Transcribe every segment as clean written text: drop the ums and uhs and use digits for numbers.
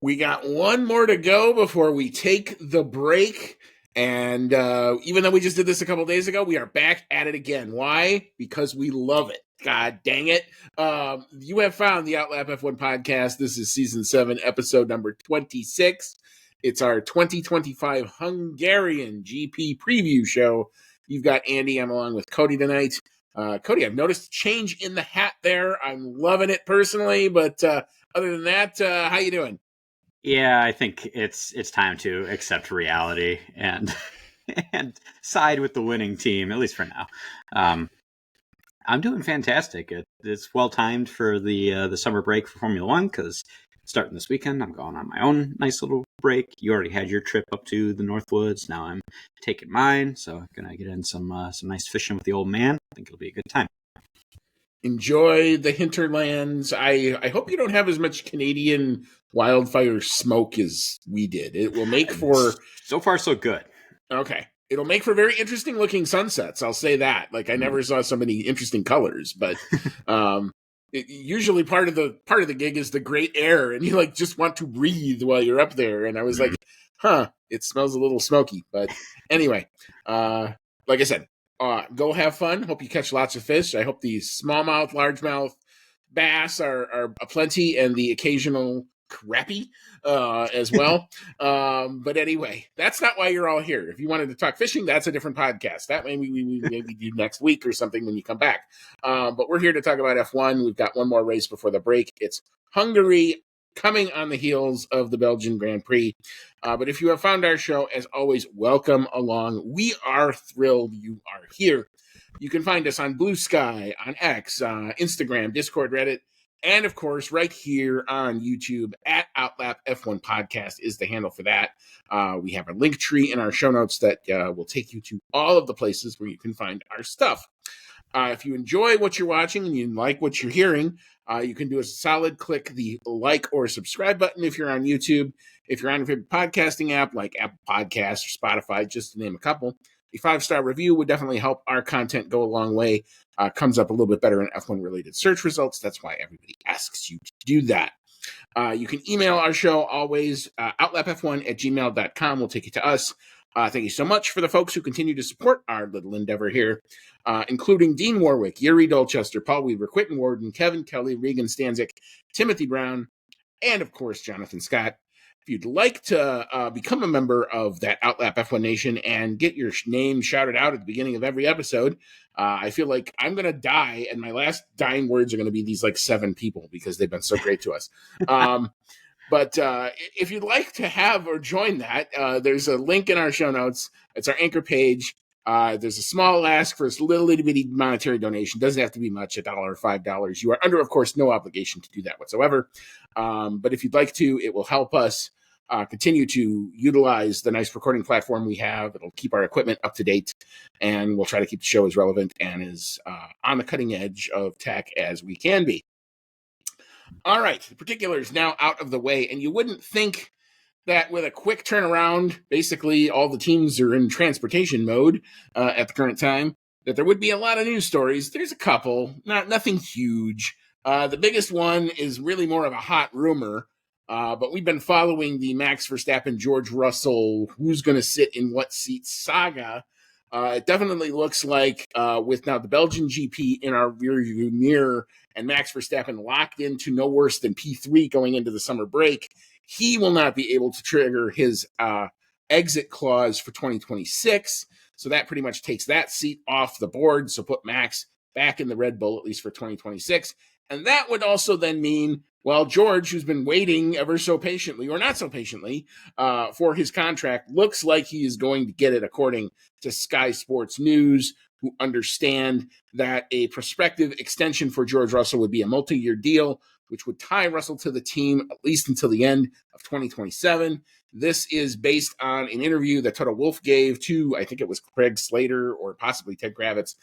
We got one more to go before we take the break. And even though we just did this a couple days ago, we are back at it again. Why? Because we love it. God dang it. You have found the Outlap F1 podcast. This is season 7, episode number 26. It's our 2025 Hungarian GP Preview show. You've got Andy. I'm along with Cody tonight. Cody, I've noticed a change in the hat there. I'm loving it personally, but other than that, how you doing? Yeah, I think it's time to accept reality and and side with the winning team, at least for now. I'm doing fantastic. It's well timed for the summer break for Formula One because starting this weekend, I'm going on my own nice little break. You already had your trip up to the Northwoods. Now I'm taking mine, so I'm gonna get in some nice fishing with the old man. I think it'll be a good time. Enjoy the hinterlands. I hope you don't have as much Canadian wildfire smoke as we did. It will make for... So far, so good. Okay. It'll make for very interesting looking sunsets. I'll say that. Like, I never saw so many interesting colors, but usually part of the gig is the great air, and you just want to breathe while you're up there. And I was like, it smells a little smoky. But anyway, like I said, go have fun. Hope you catch lots of fish. I hope the smallmouth, largemouth bass are aplenty, and the occasional crappie as well. But anyway, that's not why you're all here. If you wanted to talk fishing, that's a different podcast. That maybe we maybe do next week or something when you come back. But we're here to talk about F1. We've got one more race before the break. It's Hungary, coming on the heels of the Belgian Grand Prix. But if you have found our show, as always, welcome along. We are thrilled you are here. You can find us on Blue Sky, on X, Instagram, Discord, Reddit, and of course, right here on YouTube at Outlap F1 Podcast is the handle for that. We have a link tree in our show notes that will take you to all of the places where you can find our stuff. If you enjoy what you're watching and you like what you're hearing, you can do a solid click the like or subscribe button if you're on YouTube. If you're on a favorite podcasting app like Apple Podcasts or Spotify, just to name a couple, a 5-star review would definitely help our content go a long way. Comes up a little bit better in F1 related search results. That's why everybody asks you to do that. You can email our show always, outlapf1@gmail.com will take you to us. Thank you so much for the folks who continue to support our little endeavor here, including Dean Warwick, Yuri Dolchester, Paul Weaver, Quentin Warden, Kevin Kelly, Regan Stanzik, Timothy Brown, and of course, Jonathan Scott. If you'd like to become a member of that Outlap F1 Nation and get your name shouted out at the beginning of every episode, I feel like I'm going to die, and my last dying words are going to be these 7 people because they've been so great to us. But if you'd like to have or join that, there's a link in our show notes. It's our anchor page. There's a small ask for a little bitty monetary donation. Doesn't have to be much, $1 or $5. You are under, of course, no obligation to do that whatsoever. But if you'd like to, it will help us continue to utilize the nice recording platform we have. It'll keep our equipment up to date, and we'll try to keep the show as relevant and as on the cutting edge of tech as we can be. All right, the particulars now out of the way, and you wouldn't think that with a quick turnaround, basically all the teams are in transportation mode at the current time, that there would be a lot of news stories. There's a couple, nothing huge. The biggest one is really more of a hot rumor, but we've been following the Max Verstappen, George Russell, who's going to sit in what seat saga. It definitely looks like with now the Belgian GP in our rearview mirror and Max Verstappen locked into no worse than P3 going into the summer break, he will not be able to trigger his exit clause for 2026. So that pretty much takes that seat off the board. So put Max back in the Red Bull, at least for 2026. And that would also then mean, well, George, who's been waiting ever so patiently, or not so patiently, for his contract, looks like he is going to get it, according to Sky Sports News, who understand that a prospective extension for George Russell would be a multi-year deal, which would tie Russell to the team at least until the end of 2027. This is based on an interview that Toto Wolff gave to, I think it was Craig Slater or possibly Ted Kravitz,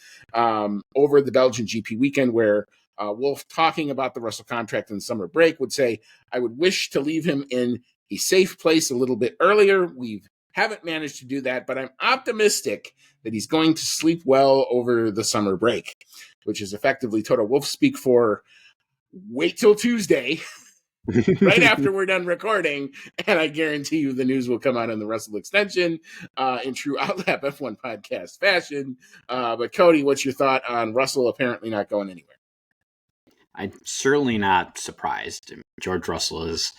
over the Belgian GP weekend, where Wolff, talking about the Russell contract in the summer break, would say, I would wish to leave him in a safe place a little bit earlier. We haven't managed to do that, but I'm optimistic that he's going to sleep well over the summer break, which is effectively Toto Wolff speak for wait till Tuesday right after we're done recording, and I guarantee you the news will come out on the Russell extension in true Outlap F1 podcast fashion. But Cody, what's your thought on Russell apparently not going anywhere? I'm certainly not surprised. George Russell has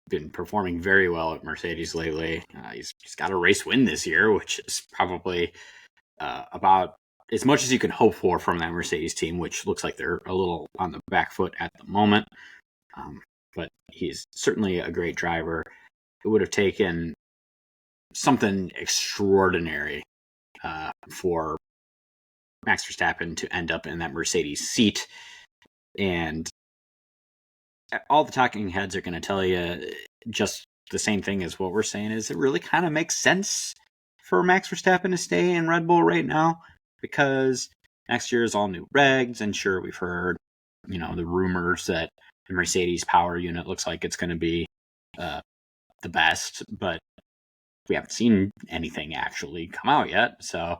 been performing very well at Mercedes lately. He's got a race win this year, which is probably about as much as you can hope for from that Mercedes team, which looks like they're a little on the back foot at the moment. But he's certainly a great driver. It would have taken something extraordinary for Max Verstappen to end up in that Mercedes seat. And all the talking heads are going to tell you just the same thing as what we're saying, is it really kind of makes sense for Max Verstappen to stay in Red Bull right now, because next year is all new regs. And sure, we've heard, the rumors that the Mercedes power unit looks like it's going to be the best, but we haven't seen anything actually come out yet. So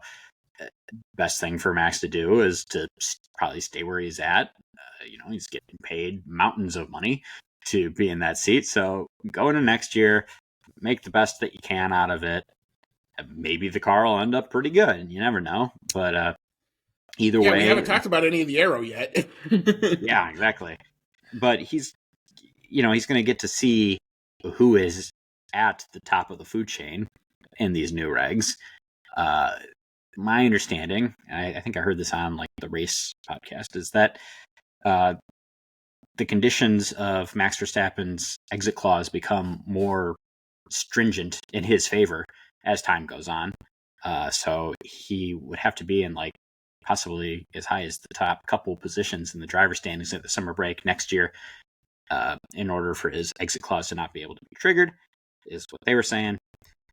best thing for Max to do is to probably stay where he's at. He's getting paid mountains of money to be in that seat. So go into next year, make the best that you can out of it. Maybe the car will end up pretty good. You never know. But either way, we haven't talked about any of the aero yet. Yeah, exactly. But he's going to get to see who is at the top of the food chain in these new regs. My understanding, I think I heard this on the race podcast, is that the conditions of Max Verstappen's exit clause become more stringent in his favor as time goes on. So he would have to be in possibly as high as the top couple positions in the driver's standings at the summer break next year in order for his exit clause to not be able to be triggered, is what they were saying.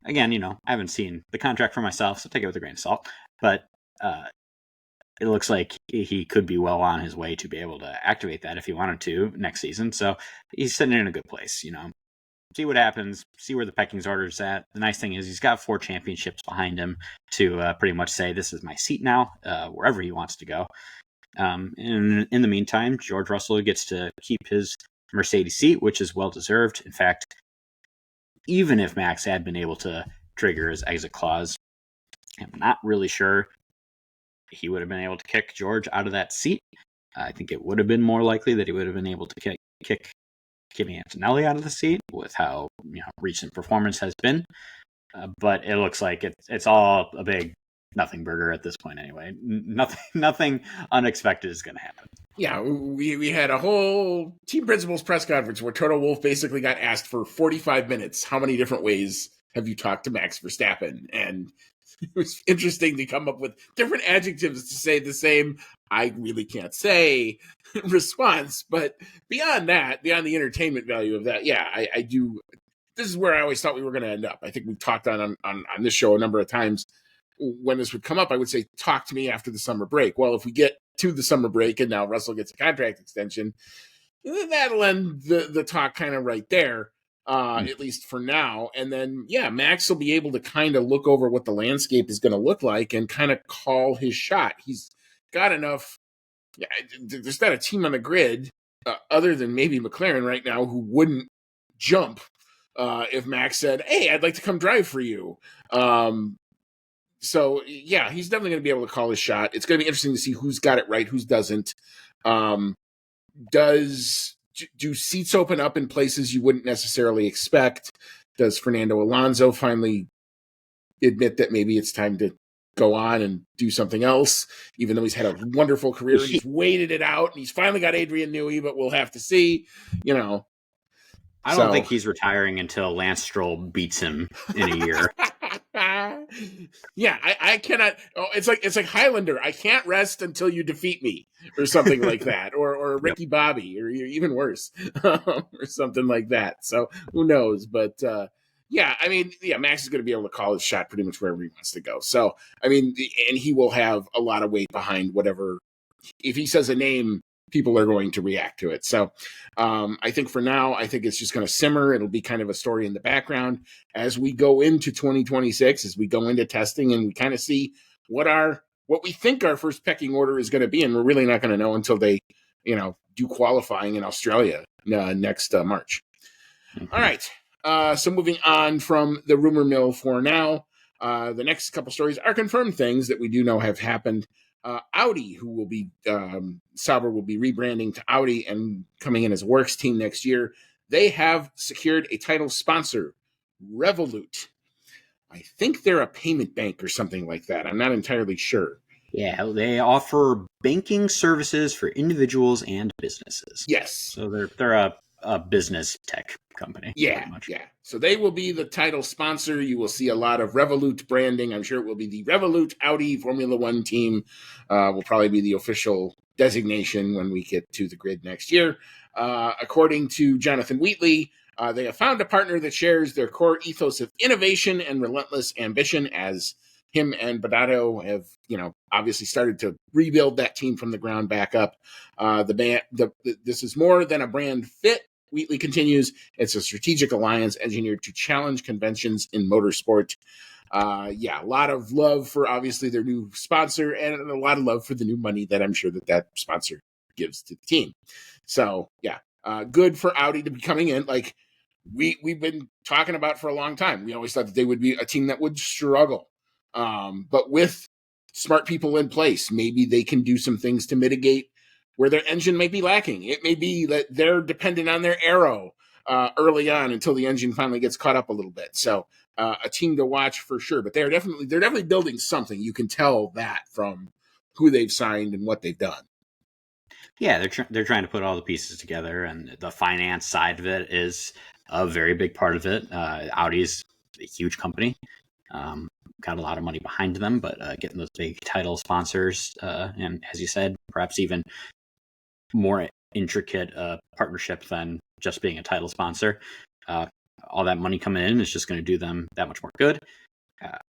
Again, I haven't seen the contract for myself, so take it with a grain of salt. But it looks like he could be well on his way to be able to activate that if he wanted to next season. So he's sitting in a good place, See what happens, see where the pecking order's at. The nice thing is he's got 4 championships behind him to pretty much say, this is my seat now, wherever he wants to go. And in the meantime, George Russell gets to keep his Mercedes seat, which is well-deserved. In fact, even if Max had been able to trigger his exit clause, I'm not really sure he would have been able to kick George out of that seat. I think it would have been more likely that he would have been able to kick Kimi Antonelli out of the seat with how recent performance has been. But it looks like it's all a big nothing burger at this point anyway. Nothing unexpected is going to happen. Yeah, we had a whole team principals press conference where Toto Wolff basically got asked for 45 minutes, how many different ways have you talked to Max Verstappen? And it was interesting to come up with different adjectives to say the same I really can't say response. But beyond that, beyond the entertainment value of that, yeah, I do. This is where I always thought we were going to end up. I think we've talked on this show a number of times. When this would come up, I would say, talk to me after the summer break. Well, if we get to the summer break and now Russell gets a contract extension, that'll end the talk kind of right there, at least for now. And then, yeah, Max will be able to kind of look over what the landscape is going to look like and kind of call his shot. He's got enough. Yeah, there's not a team on the grid other than maybe McLaren right now who wouldn't jump if Max said, hey, I'd like to come drive for you. So, yeah, he's definitely going to be able to call his shot. It's going to be interesting to see who's got it right, who doesn't. Do seats open up in places you wouldn't necessarily expect? Does Fernando Alonso finally admit that maybe it's time to go on and do something else, even though he's had a wonderful career and he's waited it out and he's finally got Adrian Newey, but we'll have to see, I don't think he's retiring until Lance Stroll beats him in a year. Yeah, I cannot. Oh, it's like Highlander. I can't rest until you defeat me, or something like that, or Ricky Bobby, or even worse, or something like that. So who knows? But yeah, I mean, yeah, Max is going to be able to call his shot pretty much wherever he wants to go. So I mean, and he will have a lot of weight behind whatever. If he says a name, people are going to react to it. So I think for now, I think it's just going to simmer. It'll be kind of a story in the background as we go into 2026, as we go into testing and we kind of see what we think our first pecking order is going to be. And we're really not going to know until they, do qualifying in Australia next March. Mhm. All right. So moving on from the rumor mill for now, the next couple stories are confirmed things that we do know have happened. Audi, who will be Sauber will be rebranding to Audi and coming in as a works team next year. They have secured a title sponsor, Revolut. I think they're a payment bank or something like that. I'm not entirely sure. Yeah, they offer banking services for individuals and businesses. Yes. So they're a business tech company. Yeah, pretty much. yeah. So they will be the title sponsor. You will see a lot of Revolut branding. I'm sure it will be the Revolut Audi Formula One team. Will probably be the official designation when we get to the grid next year. According to Jonathan Wheatley, they have found a partner that shares their core ethos of innovation and relentless ambition, as him and Badato have, obviously started to rebuild that team from the ground back up. This is more than a brand fit. Wheatley continues, it's a strategic alliance engineered to challenge conventions in motorsport. A lot of love for obviously their new sponsor, and a lot of love for the new money that I'm sure that sponsor gives to the team. So good for Audi to be coming in. Like we've been talking about for a long time. We always thought that they would be a team that would struggle, but with smart people in place, maybe they can do some things to mitigate where their engine may be lacking. It may be that they're dependent on their aero early on until the engine finally gets caught up a little bit. So a team to watch for sure. But they're definitely building something. You can tell that from who they've signed and what they've done. Yeah, they're trying to put all the pieces together, and the finance side of it is a very big part of it. Audi's a huge company, got a lot of money behind them, but getting those big title sponsors, and as you said, perhaps even more intricate partnership than just being a title sponsor. All that money coming in is just going to do them that much more good.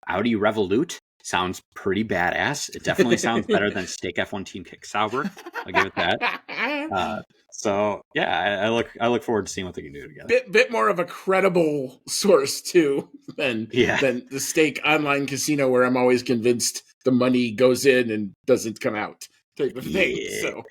Audi Revolut sounds pretty badass. It definitely sounds better than Stake F1 Team Kick Sauber. I'll give it that. So yeah, I look forward to seeing what they can do together. Bit more of a credible source too than the Stake online casino, where I'm always convinced the money goes in and doesn't come out type of thing. So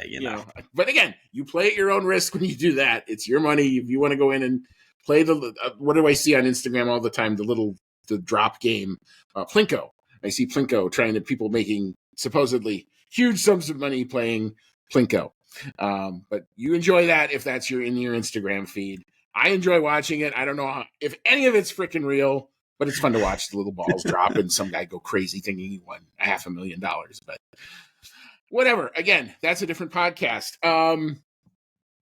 you know. But again, you play at your own risk when you do that. It's your money. If you want to go in and play what do I see on Instagram all the time? The drop game, Plinko. I see Plinko people making supposedly huge sums of money playing Plinko. But you enjoy that if that's in your Instagram feed. I enjoy watching it. I don't know if any of it's freaking real, but it's fun to watch the little balls drop and some guy go crazy thinking he won $500,000. But whatever. Again, that's a different podcast.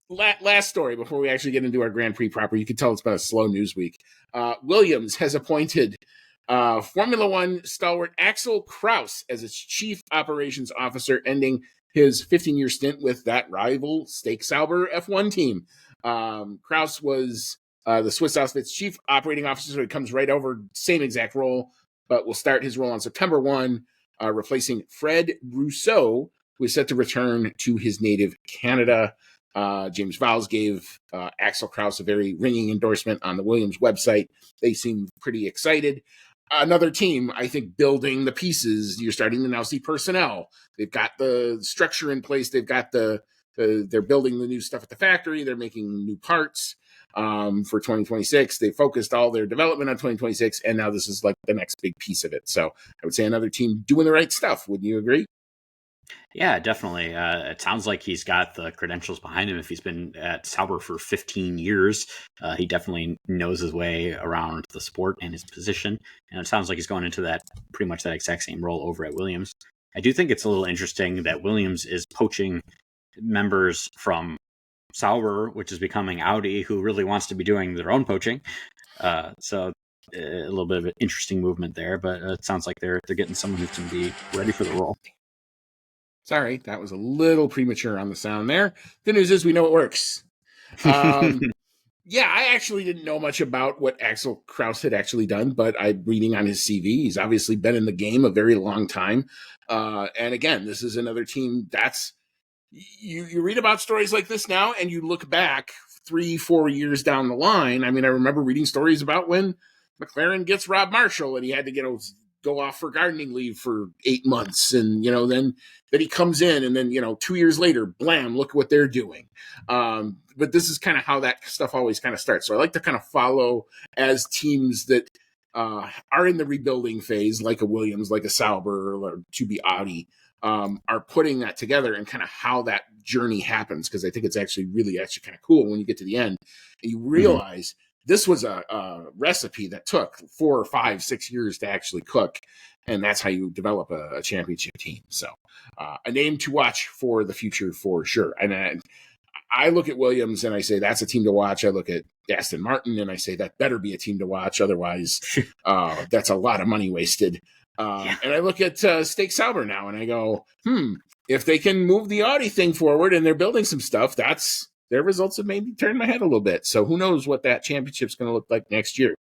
Last story before we actually get into our Grand Prix proper. You can tell it's been a slow news week. Williams has appointed Formula One stalwart Axel Kraus as its chief operations officer, ending his 15-year stint with that rival Stake Sauber F1 team. Kraus was the Swiss outfit's chief operating officer, so he comes right over, same exact role, but will start his role on September 1, replacing Fred Rousseau, who is set to return to his native Canada. James Vowles gave Axel Kraus a very ringing endorsement on the Williams website. They seem pretty excited. Another team, I think, building the pieces. You're starting to now see personnel. They've got the structure in place. They've got they're building the new stuff at the factory. They're making new parts for 2026. They focused all their development on 2026, and now this is like the next big piece of it. So I would say another team doing the right stuff. Wouldn't you agree? Yeah, definitely. It sounds like he's got the credentials behind him. If he's been at Sauber for 15 years, he definitely knows his way around the sport and his position. And it sounds like he's going into pretty much that exact same role over at Williams. I do think it's a little interesting that Williams is poaching members from Sauber, which is becoming Audi, who really wants to be doing their own poaching. So a little bit of an interesting movement there, but it sounds like they're getting someone who's going to be ready for the role. Sorry, that was a little premature on the sound there. The news is we know it works. I actually didn't know much about what Axel Kraus had actually done, but I'm reading on his CV. He's obviously been in the game a very long time. And again, this is another team that's you read about stories like this now and you look back 3-4 years down the line. I mean, I remember reading stories about when McLaren gets Rob Marshall and he had to get go off for gardening leave for 8 months, and then he comes in, and then 2 years later, blam, look what they're doing. But this is kind of how that stuff always kind of starts. So I like to kind of follow as teams that are in the rebuilding phase, like a Williams, like a Sauber, or to be Audi, are putting that together, and kind of how that journey happens, because I think it's actually kind of cool when you get to the end and you realize this was a recipe that took 4 or 5, 6 years to actually cook, and that's how you develop a championship team. So a name to watch for the future for sure. And I look at Williams and I say that's a team to watch. I look at Aston Martin and I say that better be a team to watch. Otherwise, that's a lot of money wasted. And I look at Steak Sauber now and I go, if they can move the Audi thing forward and they're building some stuff, their results have maybe turned my head a little bit. So who knows what that championship's going to look like next year.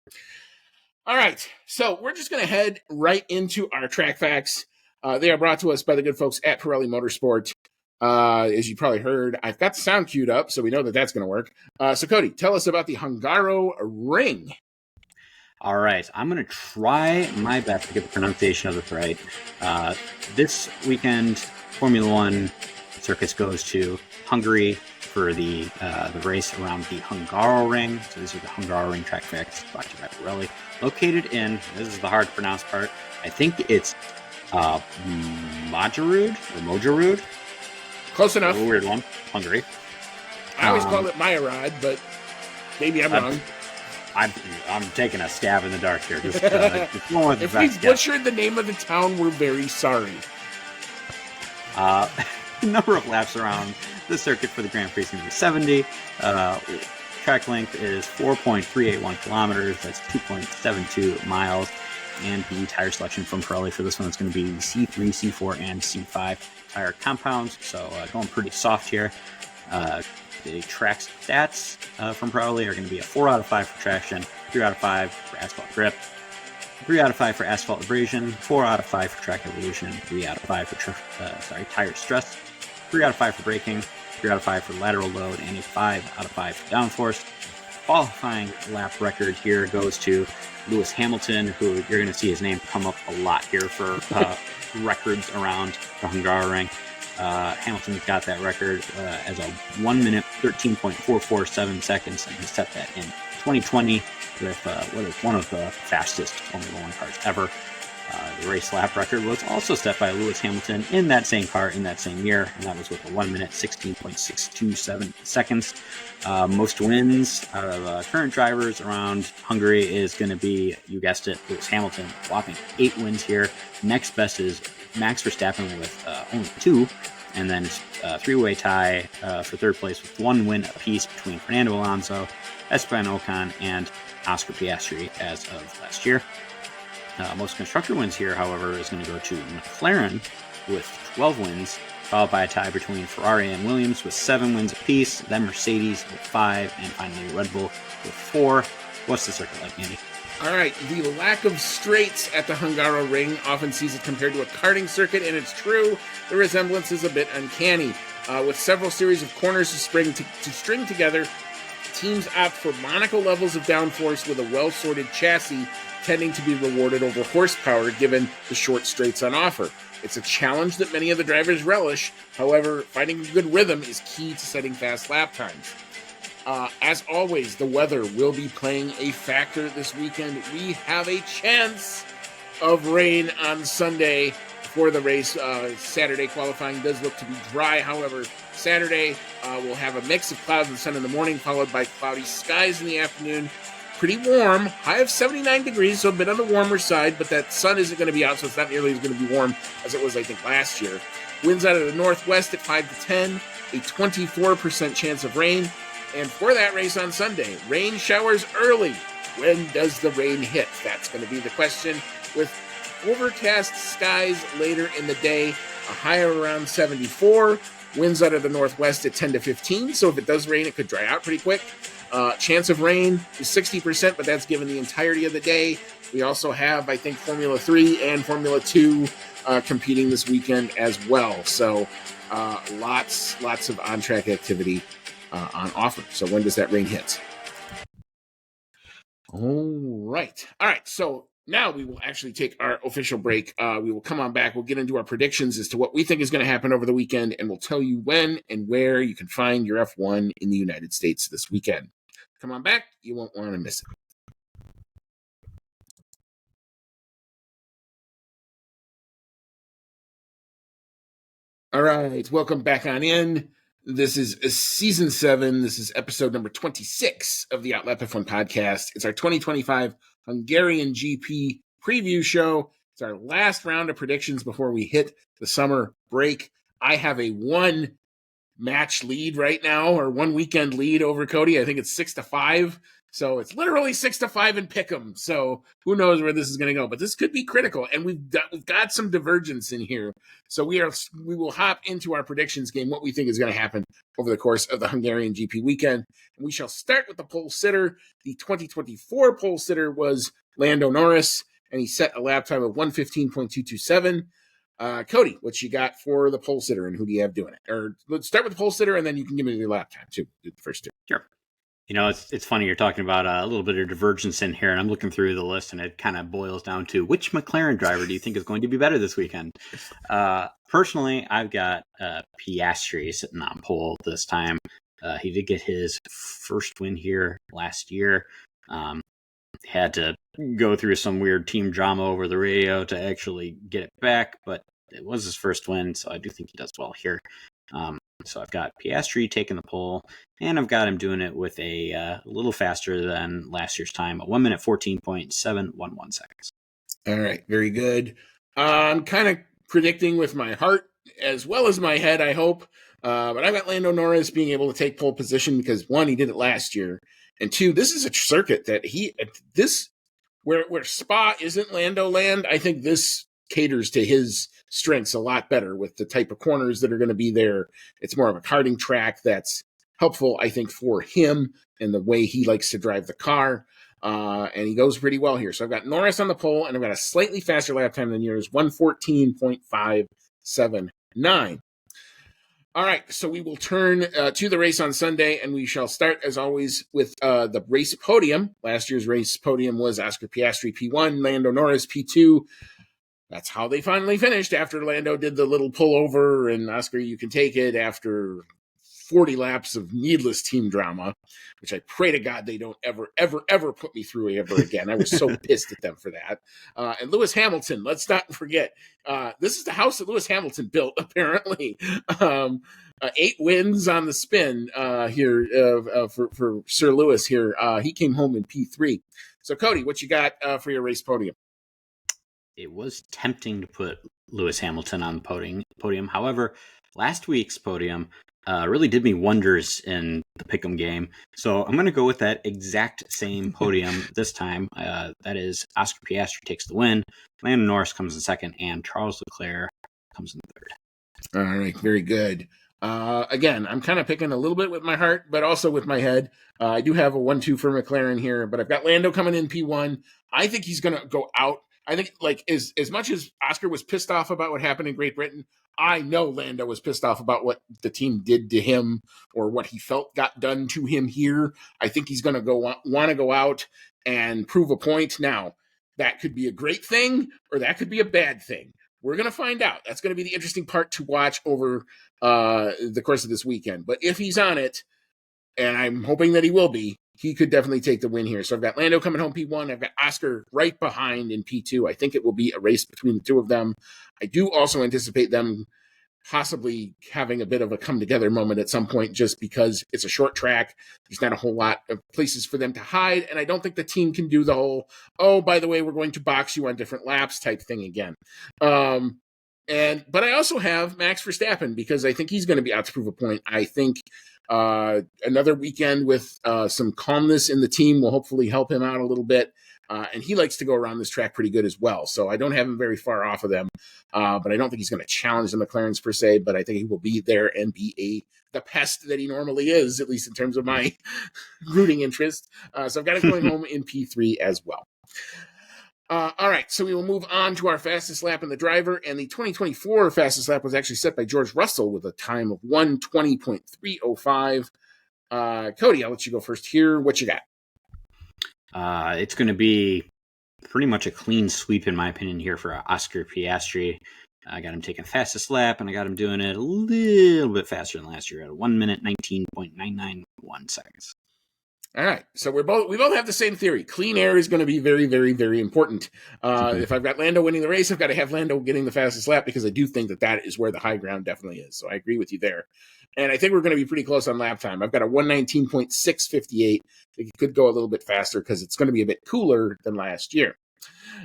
All right, so we're just going to head right into our track facts. They are brought to us by the good folks at Pirelli Motorsport. As you probably heard, I've got the sound queued up, so we know that that's going to work. So Cody, tell us about the Hungaro Ring. All right, I'm going to try my best to get the pronunciation of this right. This weekend, Formula One circus goes to Hungary for the race around the Hungaro Ring. So these are the Hungaro Ring track facts brought to you by Pirelli. Located in, this is the hard to pronounce part, I think it's Magyarud. Close enough. A weird one. Hungary. I always called it Mayrad, but maybe I'm wrong. I'm taking a stab in the dark here. Just going with if we butchered the name of the town, we're very sorry. Number of laps around the circuit for the Grand Prix is going to be 70. Track length is 4.381 kilometers. That's 2.72 miles. And the tire selection from Pirelli for this one is going to be C3, C4, and C5 tire compounds. So going pretty soft here. The track stats from Pirelli are going to be a 4 out of 5 for traction, 3 out of 5 for asphalt grip, 3 out of 5 for asphalt abrasion, 4 out of 5 for track evolution, 3 out of 5 for tire stress, 3 out of 5 for braking, 3 out of 5 for lateral load, and a 5 out of 5 for downforce. Qualifying lap record here goes to Lewis Hamilton, who you're going to see his name come up a lot here for records around the Hungaroring. Hamilton's got that record as a 1 minute 13.447 seconds, and he set that in 2020 with what is one of the fastest Formula One cars ever. The race lap record was also set by Lewis Hamilton in that same car in that same year, and that was with a 1 minute 16.627 seconds. Most wins out of current drivers around Hungary is going to be, you guessed it, Lewis Hamilton, whopping 8 wins here. Next best is Max Verstappen with only 2, and then a 3-way tie for third place with 1 win apiece between Fernando Alonso, Esteban Ocon, and Oscar Piastri as of last year. Most constructor wins here, however, is going to go to McLaren with 12 wins, followed by a tie between Ferrari and Williams with 7 wins apiece, then Mercedes with 5, and finally Red Bull with 4. What's the circuit like, Andy? All right, the lack of straights at the Hungaro Ring often sees it compared to a karting circuit, and it's true, the resemblance is a bit uncanny. With several series of corners to string together, teams opt for Monaco levels of downforce with a well-sorted chassis, tending to be rewarded over horsepower given the short straights on offer. It's a challenge that many of the drivers relish. However, finding a good rhythm is key to setting fast lap times. As always, the weather will be playing a factor this weekend. We have a chance of rain on Sunday for the race. Saturday qualifying does look to be dry. However, Saturday we'll have a mix of clouds and sun in the morning, followed by cloudy skies in the afternoon. Pretty warm, high of 79 degrees, so a bit on the warmer side, but that sun isn't going to be out, so it's not nearly as going to be warm as it was, I think, last year. Winds out of the northwest at 5 to 10, a 24% chance of rain. And for that race on Sunday, rain showers early. When does the rain hit? That's going to be the question. With overcast skies later in the day, a high of around 74. Winds out of the northwest at 10 to 15. So if it does rain, it could dry out pretty quick. Chance of rain is 60%, but that's given the entirety of the day. We also have, I think, Formula 3 and Formula 2 competing this weekend as well. So lots of on-track activity on offer. So when does that rain hit? All right. So now we will actually take our official break. We will come on back. We'll get into our predictions as to what we think is going to happen over the weekend, and we'll tell you when and where you can find your F1 in the United States this weekend. Come on back. You won't want to miss it. All right. Welcome back on in. This is season 7. This is episode number 26 of the Outlap F1 podcast. It's our 2025 Hungarian GP preview show. It's our last round of predictions before we hit the summer break. I have a 1-match lead right now, or 1 weekend lead over Cody. I think it's 6-5. So it's literally 6-5 in pick'em. So who knows where this is going to go? But this could be critical, and we've got some divergence in here. So we will hop into our predictions game, what we think is going to happen over the course of the Hungarian GP weekend. And we shall start with the pole sitter. The 2024 pole sitter was Lando Norris, and he set a lap time of 1:15.227. Cody, what you got for the pole sitter, and who do you have doing it? Or let's start with the pole sitter, and then you can give me the lap time too. The first two. Sure. You know, it's funny you're talking about a little bit of divergence in here, and I'm looking through the list, and it kind of boils down to which McLaren driver do you think is going to be better this weekend? Personally, I've got Piastri sitting on pole this time. He did get his first win here last year. Had to go through some weird team drama over the radio to actually get it back, but it was his first win, so I do think he does well here. So I've got Piastri taking the pole, and I've got him doing it with a little faster than last year's time, at 1:14.711 seconds. All right, very good. I'm kind of predicting with my heart as well as my head, I hope. But I've got Lando Norris being able to take pole position because, 1, he did it last year, and 2, this is a circuit that where Spa isn't Lando land. I think this caters to his strengths a lot better with the type of corners that are going to be there. It's more of a karting track that's helpful, I think, for him and the way he likes to drive the car. And he goes pretty well here. So I've got Norris on the pole, and I've got a slightly faster lap time than yours, 1:14.579. All right, so we will turn to the race on Sunday, and we shall start, as always, with the race podium. Last year's race podium was Oscar Piastri P1, Lando Norris P2. That's how they finally finished after Lando did the little pullover, and Oscar, you can take it after 40 laps of needless team drama, which I pray to God they don't ever put me through ever again. I was so pissed at them for that. And Lewis Hamilton, let's not forget, this is the house that Lewis Hamilton built, apparently. 8 wins on the spin here for Sir Lewis here. He came home in P3. So, Cody, what you got for your race podium? It was tempting to put Lewis Hamilton on the podium. However, last week's podium really did me wonders in the pick'em game. So I'm going to go with that exact same podium this time. That is Oscar Piastri takes the win, Lando Norris comes in second, and Charles Leclerc comes in third. All right, very good. Again, I'm kind of picking a little bit with my heart, but also with my head. I do have a 1-2 for McLaren here, but I've got Lando coming in P1. I think he's going to go out. I think, like, as much as Oscar was pissed off about what happened in Great Britain, I know Lando was pissed off about what the team did to him or what he felt got done to him here. I think he's going to want to go out and prove a point. Now, that could be a great thing or that could be a bad thing. We're going to find out. That's going to be the interesting part to watch over the course of this weekend. But if he's on it, and I'm hoping that he will be, he could definitely take the win here. So I've got Lando coming home P1. I've got Oscar right behind in P2. I think it will be a race between the two of them. I do also anticipate them possibly having a bit of a come-together moment at some point just because it's a short track. There's not a whole lot of places for them to hide, and I don't think the team can do the whole, oh, by the way, we're going to box you on different laps type thing again. But I also have Max Verstappen because I think he's going to be out to prove a point. I think another weekend with some calmness in the team will hopefully help him out a little bit. And he likes to go around this track pretty good as well. So I don't have him very far off of them. But I don't think he's going to challenge the McLarens per se, but I think he will be there and be the pest that he normally is, at least in terms of my rooting interest. So I've got him going home in P3 as well. All right, so we will move on to our fastest lap in the driver, and the 2024 fastest lap was actually set by George Russell with a time of 1:20.305. Cody, I'll let you go first here. What you got? It's going to be pretty much a clean sweep, in my opinion, here for Oscar Piastri. I got him taking fastest lap, and I got him doing it a little bit faster than last year at 1 minute 19.991 seconds. All right, so we both have the same theory. Clean air is going to be very, very, very important. If I've got Lando winning the race, I've got to have Lando getting the fastest lap because I do think that is where the high ground definitely is. So I agree with you there, and I think we're going to be pretty close on lap time. I've got a 1:19.658. It could go a little bit faster because it's going to be a bit cooler than last year.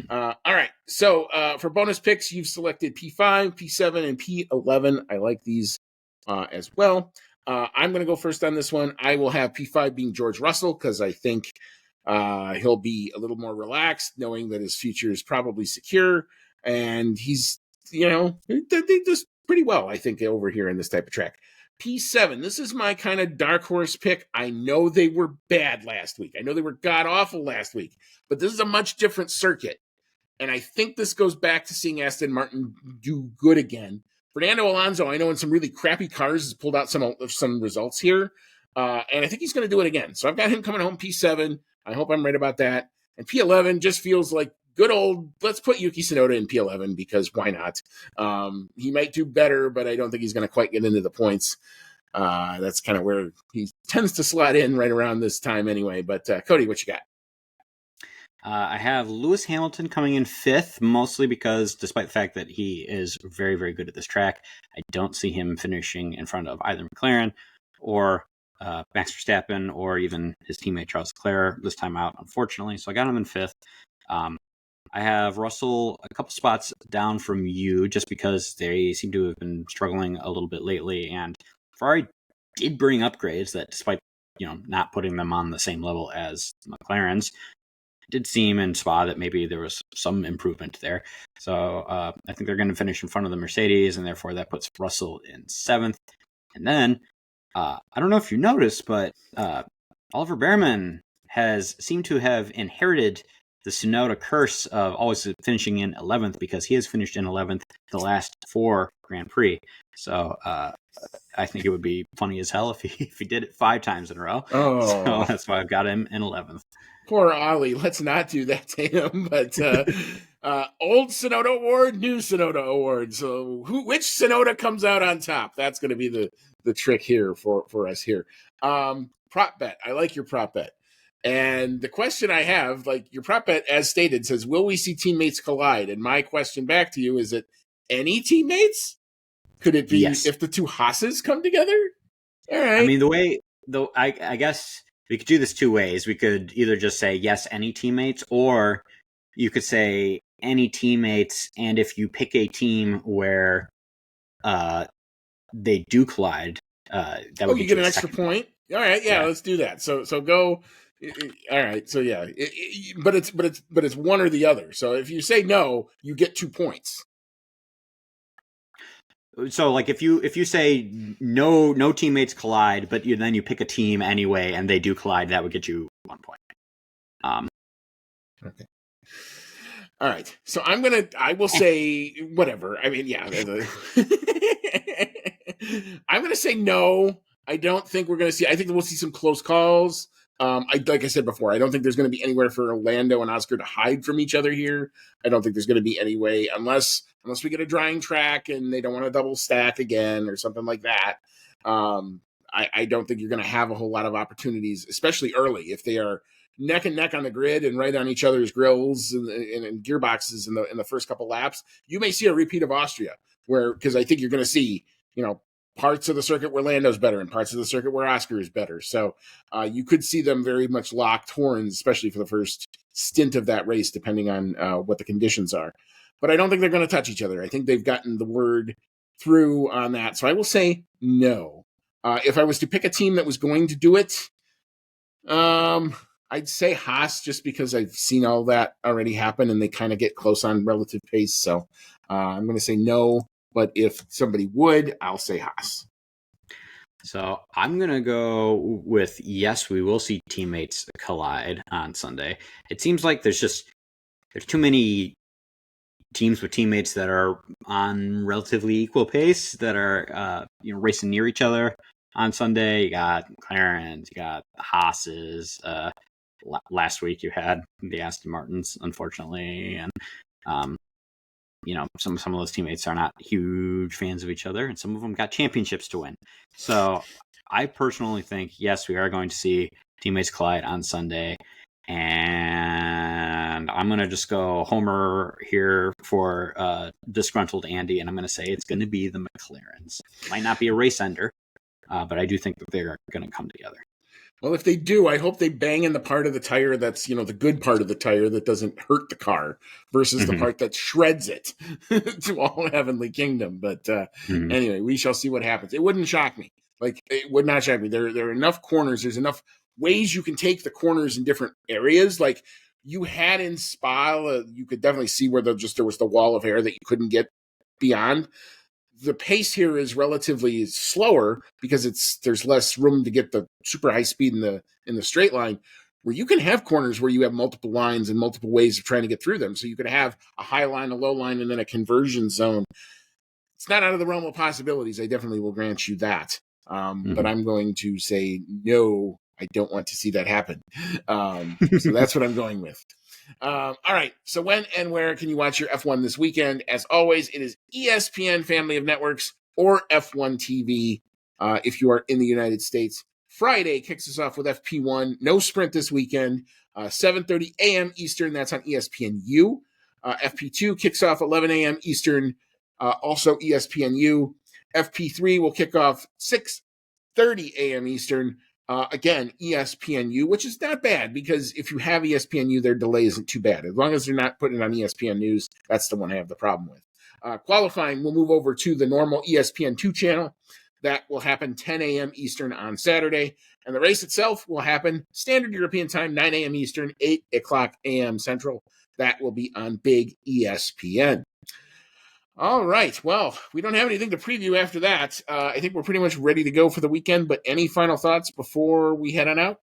All right, so for bonus picks, you've selected P5, P7, and P11. I like these as well. I'm going to go first on this one. I will have P5 being George Russell because I think he'll be a little more relaxed, knowing that his future is probably secure. And he's, they just pretty well, I think, over here in this type of track. P7, this is my kind of dark horse pick. I know they were bad last week. I know they were god-awful last week. But this is a much different circuit. And I think this goes back to seeing Aston Martin do good again. Fernando Alonso, I know in some really crappy cars, has pulled out some results here. And I think he's going to do it again. So I've got him coming home P7. I hope I'm right about that. And P11 just feels like good old, let's put Yuki Tsunoda in P11 because why not? He might do better, but I don't think he's going to quite get into the points. That's kind of where he tends to slot in right around this time anyway. But Cody, what you got? I have Lewis Hamilton coming in 5th, mostly because despite the fact that he is very, very good at this track, I don't see him finishing in front of either McLaren or Max Verstappen or even his teammate Charles Leclerc this time out, unfortunately. So I got him in 5th. I have Russell a couple spots down from you just because they seem to have been struggling a little bit lately. And Ferrari did bring upgrades that despite not putting them on the same level as McLaren's, did seem in Spa that maybe there was some improvement there. So I think they're going to finish in front of the Mercedes, and therefore that puts Russell in 7th. And then, I don't know if you noticed, but Oliver Behrman has seemed to have inherited the Tsunoda curse of always finishing in 11th because he has finished in 11th the last 4 Grand Prix. So I think it would be funny as hell if he did it 5 times in a row. Oh. So that's why I've got him in 11th. Poor Ollie. Let's not do that to him. But old Tsunoda Award, new Tsunoda Award. So which Tsunoda comes out on top? That's going to be the trick here for us here. Prop bet. I like your prop bet. And the question I have, like your prop bet, as stated, says, will we see teammates collide? And my question back to you, is it any teammates? Could it be if the two Haas's come together? All right. I mean, I guess we could do this 2 ways. We could either just say, yes, any teammates, or you could say any teammates, and if you pick a team where they do collide, that would you get an extra point? All right, yeah, let's do that. So go. All right, so yeah, but it's one or the other. So if you say no, you get 2 points. So like if you say no teammates collide, but then you pick a team anyway and they do collide, that would get you 1 point. Okay. All right. So I will say whatever. I mean, yeah. I'm gonna say no. I don't think we're gonna see. I think we'll see some close calls. Like I said before, I don't think there's going to be anywhere for Lando and Oscar to hide from each other here. I don't think there's going to be any way unless we get a drying track and they don't want to double stack again or something like that. I don't think you're going to have a whole lot of opportunities, especially early, if they are neck and neck on the grid and right on each other's grills and gearboxes in the first couple laps. You may see a repeat of Austria, because I think you're going to see parts of the circuit where Lando's better and parts of the circuit where Oscar is better. So you could see them very much locked horns, especially for the first stint of that race, depending on what the conditions are. But I don't think they're going to touch each other. I think they've gotten the word through on that. So I will say no. If I was to pick a team that was going to do it, I'd say Haas, just because I've seen all that already happen and they kind of get close on relative pace. So I'm going to say no. But if somebody would, I'll say Haas. So I'm going to go with yes, we will see teammates collide on Sunday. It seems like there's too many teams with teammates that are on relatively equal pace that are racing near each other on Sunday. You got McLarens, you got the Haas's. last week you had the Aston Martins, unfortunately, and some of those teammates are not huge fans of each other, and some of them got championships to win. So I personally think, yes, we are going to see teammates collide on Sunday, and I'm going to just go homer here for disgruntled Andy, and I'm going to say it's going to be the McLarens. It might not be a race ender, but I do think that they're going to come together. Well, if they do, I hope they bang in the part of the tire that's, the good part of the tire that doesn't hurt the car versus the part that shreds it to all heavenly kingdom. But anyway, we shall see what happens. It wouldn't shock me. It would not shock me. There are enough corners. There's enough ways you can take the corners in different areas. Like you had in Spa, you could definitely see where there was the wall of air that you couldn't get beyond. The pace here is relatively slower because there's less room to get the super high speed in the straight line, where you can have corners where you have multiple lines and multiple ways of trying to get through them. So you could have a high line, a low line, and then a conversion zone. It's not out of the realm of possibilities. I definitely will grant you that. But I'm going to say, no, I don't want to see that happen. So that's what I'm going with. All right. So when and where can you watch your F1 this weekend? As always, it is ESPN family of networks or F1 TV if you are in the United States. Friday kicks us off with FP1. No sprint this weekend. 7:30 a.m. Eastern. That's on ESPNU. FP2 kicks off 11 a.m. Eastern. Also ESPNU. FP3 will kick off 6:30 a.m. Eastern. Again, ESPNU, which is not bad because if you have ESPNU, their delay isn't too bad. As long as they're not putting it on ESPN News, that's the one I have the problem with. Qualifying, we'll move over to the normal ESPN2 channel. That will happen 10 a.m. Eastern on Saturday. And the race itself will happen standard European time, 9 a.m. Eastern, 8 o'clock a.m. Central. That will be on Big ESPN. All right. Well, we don't have anything to preview after that. I think we're pretty much ready to go for the weekend, but any final thoughts before we head on out?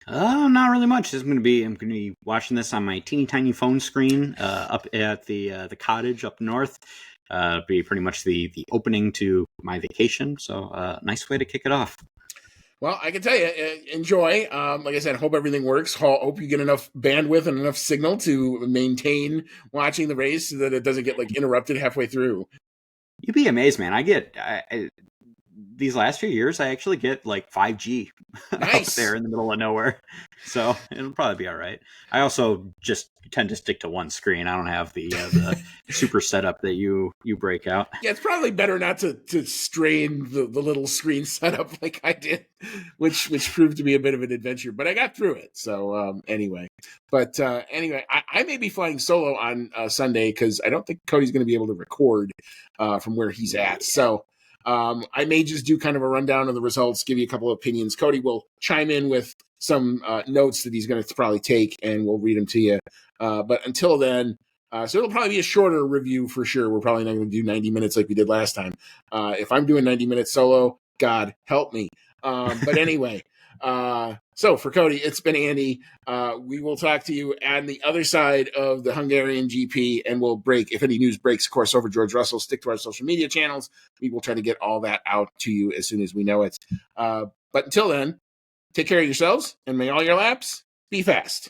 Not really much. I'm going to be watching this on my teeny tiny phone screen up at the cottage up north. Be pretty much the opening to my vacation. So nice way to kick it off. Well, I can tell you, enjoy. Like I said, hope everything works. Hope you get enough bandwidth and enough signal to maintain watching the race so that it doesn't get interrupted halfway through. You'd be amazed, man. These last few years, I actually get 5G nice. Up there in the middle of nowhere. So it'll probably be all right. I also just tend to stick to one screen. I don't have the super setup that you break out. Yeah, it's probably better not to strain the little screen setup like I did, which proved to be a bit of an adventure, but I got through it. So anyway, I may be flying solo on Sunday because I don't think Cody's going to be able to record from where he's at. So I may just do kind of a rundown of the results, give you a couple of opinions. Cody will chime in with some notes that he's going to probably take, and we'll read them to you. But until then, so it'll probably be a shorter review for sure. We're probably not going to do 90 minutes like we did last time. If I'm doing 90 minutes solo, God help me. But anyway, so for Cody, it's been Andy. We will talk to you on the other side of the Hungarian GP, and we'll break, if any news breaks, of course, over George Russell. Stick to our social media channels. We will try to get all that out to you as soon as we know it. But until then, take care of yourselves, and may all your laps be fast.